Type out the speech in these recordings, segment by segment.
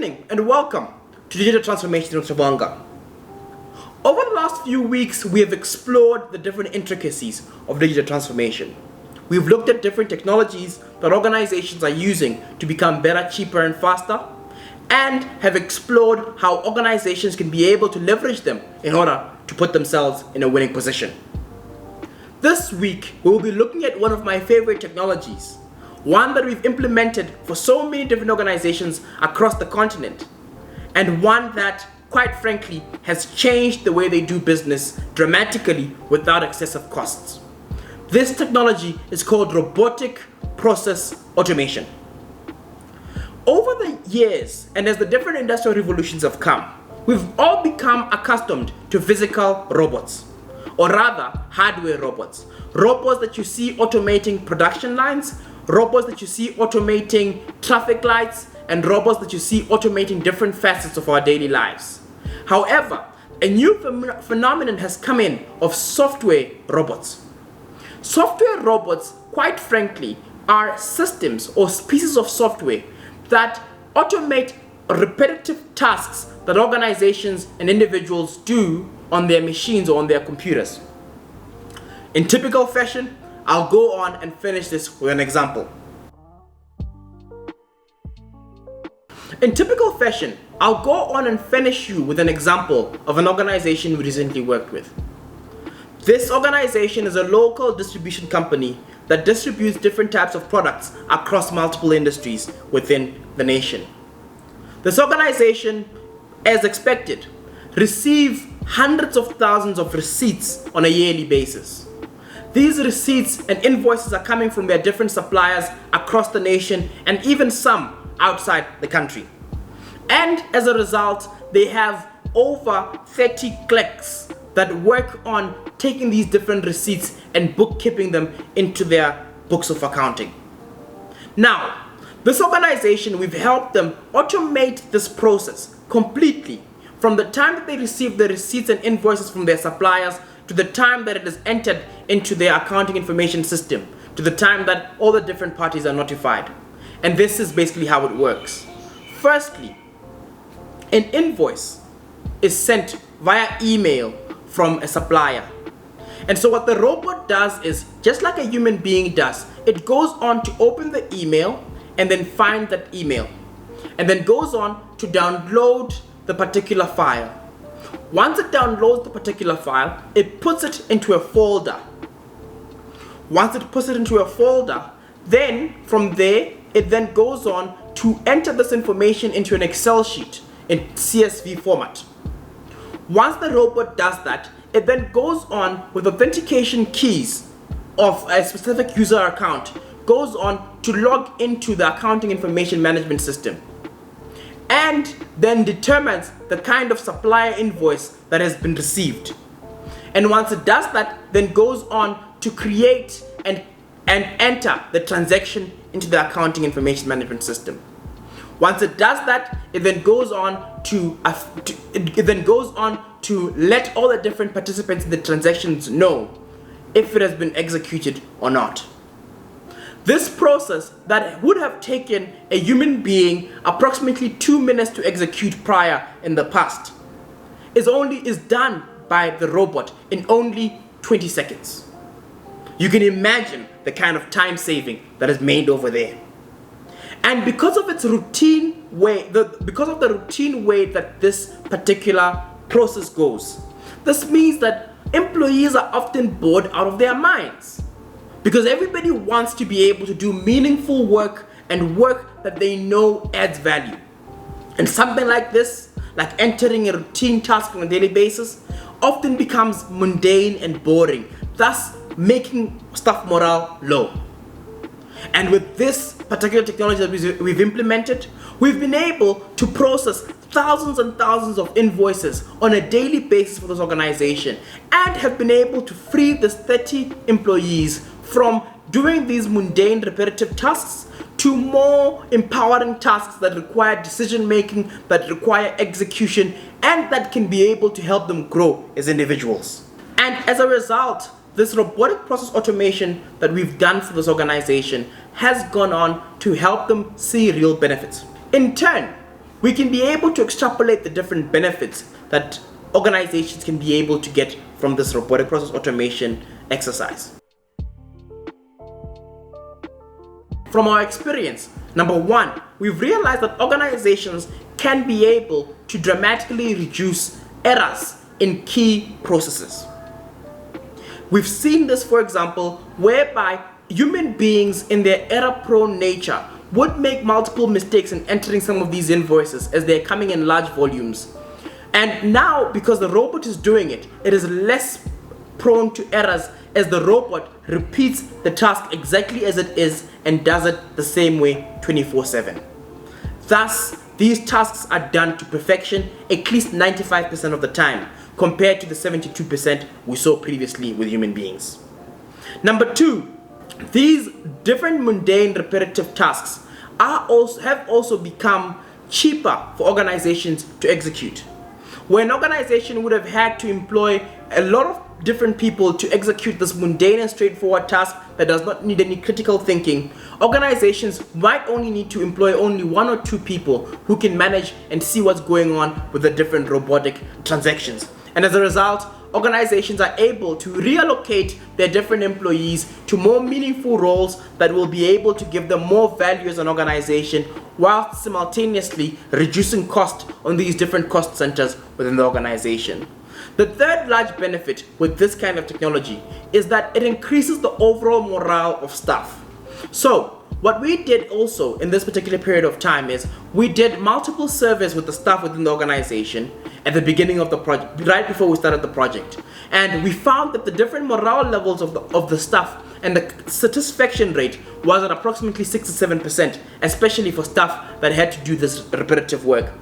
evening and welcome to Digital Transformation in Trabanga. Over the last few weeks, we have explored the different intricacies of digital transformation. We've looked at different technologies that organizations are using to become better, cheaper, and faster, and have explored how organizations can be able to leverage them in order to put themselves in a winning position. This week, we will be looking at one of my favorite technologies, one that we've implemented for so many different organizations across the continent, and one that, quite frankly, has changed the way they do business dramatically without excessive costs. This technology is called robotic process automation. Over the years, and as the different industrial revolutions have come, we've all become accustomed to physical robots, or rather hardware robots. Robots that you see automating production lines, robots that you see automating traffic lights, and robots that you see automating different facets of our daily lives. However, a new phenomenon has come in of software robots. Software robots, quite frankly, are systems or pieces of software that automate repetitive tasks that organizations and individuals do on their machines or on their computers. In typical fashion, I'll go on and finish this with an example. In typical fashion, I'll go on and finish you with an example of an organization we recently worked with. This organization is a local distribution company that distributes different types of products across multiple industries within the nation. This organization, as expected, receives hundreds of thousands of receipts on a yearly basis. These receipts and invoices are coming from their different suppliers across the nation and even some outside the country. And as a result, they have over 30 clerks that work on taking these different receipts and bookkeeping them into their books of accounting. Now, this organization, we've helped them automate this process completely from the time that they receive the receipts and invoices from their suppliers to the time that it is entered into their accounting information system, to the time that all the different parties are notified. And this is basically how it works. Firstly, an invoice is sent via email from a supplier. And so what the robot does is, just like a human being does, it goes on to open the email and then find that email, and then goes on to download the particular file. Once it downloads the particular file, it puts it into a folder. Once it puts it into a folder, then from there, it then goes on to enter this information into an Excel sheet in CSV format. Once the robot does that, it then goes on with authentication keys of a specific user account, goes on to log into the accounting information management system, and then determines the kind of supplier invoice that has been received. And once it does that, then goes on to create and enter the transaction into the accounting information management system. Once it does that, it then goes on to let all the different participants in the transactions know if it has been executed or not. This process that would have taken a human being approximately 2 minutes to execute prior in the past is done by the robot in only 20 seconds. You can imagine the kind of time saving that is made over there. And because of the routine way that this particular process goes, this means that employees are often bored out of their minds, because everybody wants to be able to do meaningful work and work that they know adds value. And something like this, like entering a routine task on a daily basis, often becomes mundane and boring, thus making staff morale low. And with this particular technology that we've implemented, we've been able to process thousands and thousands of invoices on a daily basis for this organization, and have been able to free this 30 employees from doing these mundane, repetitive tasks to more empowering tasks that require decision making, that require execution, and that can be able to help them grow as individuals. And as a result, this robotic process automation that we've done for this organization has gone on to help them see real benefits. In turn, we can be able to extrapolate the different benefits that organizations can be able to get from this robotic process automation exercise. From our experience, number one, we've realized that organizations can be able to dramatically reduce errors in key processes. We've seen this, for example, whereby human beings in their error-prone nature would make multiple mistakes in entering some of these invoices as they're coming in large volumes. And now, because the robot is doing it, it is less prone to errors as the robot repeats the task exactly as it is and does it the same way 24/7. Thus, these tasks are done to perfection at least 95% of the time, compared to the 72% we saw previously with human beings. Number two, these different mundane repetitive tasks have also become cheaper for organizations to execute. Where an organization would have had to employ a lot of different people to execute this mundane and straightforward task that does not need any critical thinking, organizations might only need to employ only one or two people who can manage and see what's going on with the different robotic transactions. And as a result, organizations are able to reallocate their different employees to more meaningful roles that will be able to give them more value as an organization, while simultaneously reducing cost on these different cost centers within the organization. The third large benefit with this kind of technology is that it increases the overall morale of staff. So, what we did also in this particular period of time is we did multiple surveys with the staff within the organization at the beginning of the project, right before we started the project. And we found that the different morale levels of the staff and the satisfaction rate was at approximately 67%, especially for staff that had to do this repetitive work.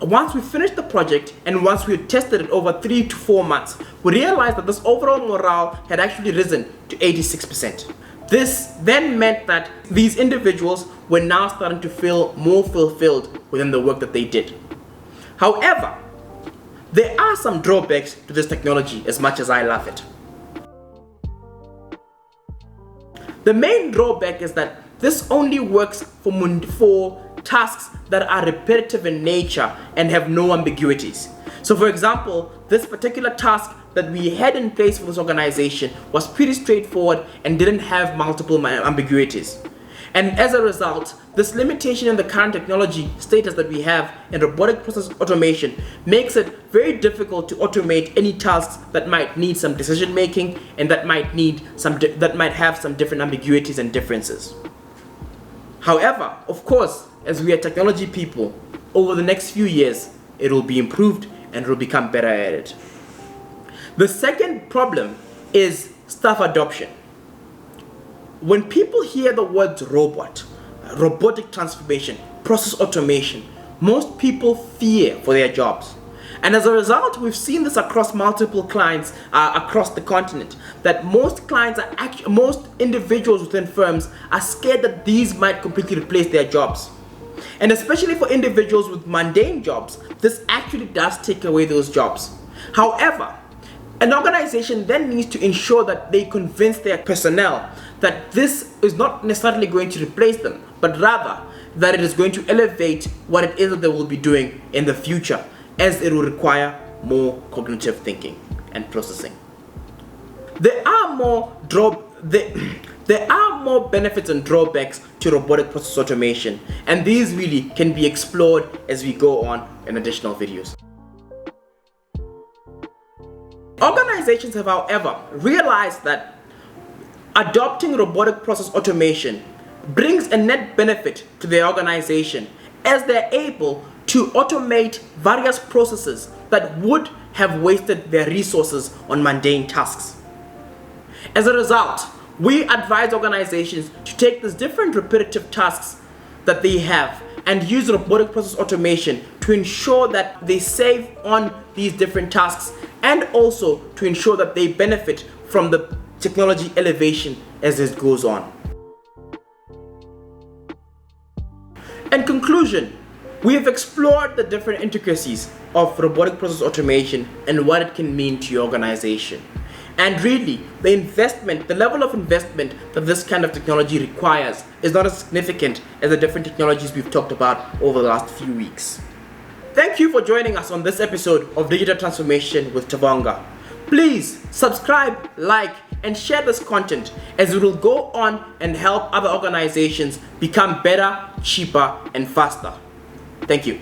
Once we finished the project and once we tested it over 3 to 4 months, we realized that this overall morale had actually risen to 86%. This then meant that these individuals were now starting to feel more fulfilled within the work that they did. However, there are some drawbacks to this technology as much as I love it. The main drawback is that this only works for tasks that are repetitive in nature and have no ambiguities. So for example, this particular task that we had in place for this organization was pretty straightforward and didn't have multiple ambiguities. And as a result, this limitation in the current technology status that we have in robotic process automation makes it very difficult to automate any tasks that might need some decision making and that might have some different ambiguities and differences. However, of course, as we are technology people, over the next few years, it will be improved and will become better at it. The second problem is staff adoption. When people hear the words robot, robotic transformation, process automation, most people fear for their jobs. And as a result, we've seen this across multiple clients across the continent, that most individuals within firms are scared that these might completely replace their jobs. And especially for individuals with mundane jobs, this actually does take away those jobs. However, an organization then needs to ensure that they convince their personnel that this is not necessarily going to replace them, but rather that it is going to elevate what it is that they will be doing in the future, as it will require more cognitive thinking and processing. There are more benefits and drawbacks to robotic process automation, and these really can be explored as we go on in additional videos. Organizations have, however, realized that adopting robotic process automation brings a net benefit to their organization, as they're able to automate various processes that would have wasted their resources on mundane tasks. As a result, we advise organizations to take these different repetitive tasks that they have and use robotic process automation to ensure that they save on these different tasks, and also to ensure that they benefit from the technology elevation as it goes on. In conclusion, we have explored the different intricacies of robotic process automation and what it can mean to your organization. And really, the level of investment that this kind of technology requires is not as significant as the different technologies we've talked about over the last few weeks. Thank you for joining us on this episode of Digital Transformation with Tavanga. Please subscribe, like, and share this content as it will go on and help other organizations become better, cheaper, and faster. Thank you.